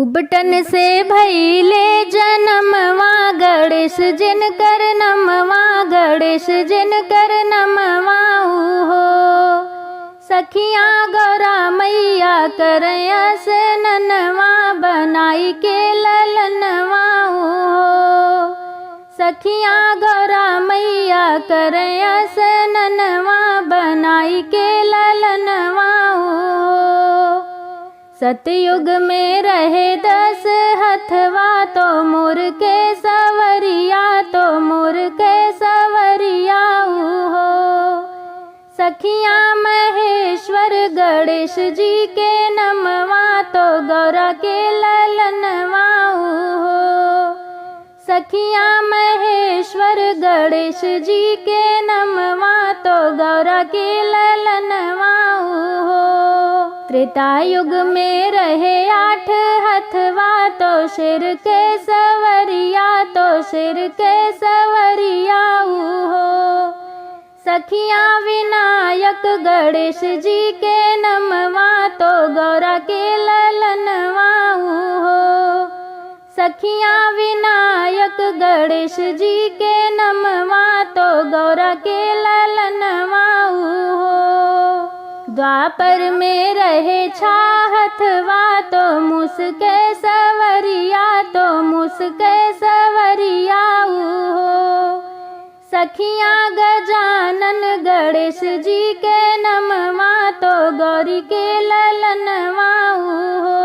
उबटन से भइले जनमवा गणेश जिन कर नमवा गणेश जिन कर नमवा हो। सखियाँ गौरा मैया करयस ननवा बनाई के ललनवा हो। सखियाँ गौरा मैया करयस ननवा बनाई के ललनवा हो। सतयुग में रहे 10 हथवा तो मोर के सवरिया तो मोर के सवरिया हो। सखियाँ महेश्वर गणेश जी के नमवा तो गौरा के ललनवा हो। सखियाँ महेश्वर गणेश जी के नमवा तो गौरा के ललनवा हो। त्रेता युग में रहे 8 हथवा तो सिर के सवरिया तो सिर के सवरिया हो। सखियाँ विनायक गणेश जी के नमवा तो गौरा के ललनवा हो। सखियाँ विनायक गणेश जी के नमवा तो गौरा के ललनवा हो। द्वापर में रहे 6 हथवा तो मुसके सवरिया तो मुसके सवरिया हो। सखियाँ गजानन गणेश जी के नमवा तो गौरी के ललनवा हो।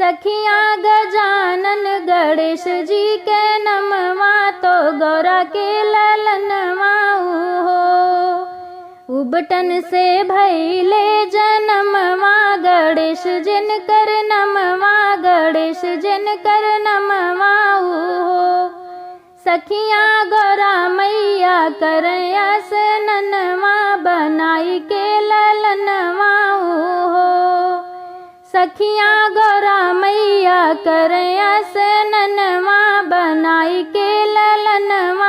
सखियाँ गजानन गणेश जी के नमवा तो गौरा के ललनवा हो। उबटन से भइले जनमवा गणेश जिन कर नमवा गणेश जिन कर नमवा हो। सखियाँ गौरा मैया करयस ननवा बनाई के ललनवा हो। सखियाँ गौरा मैया करयस ननवा बनाई के ललनवा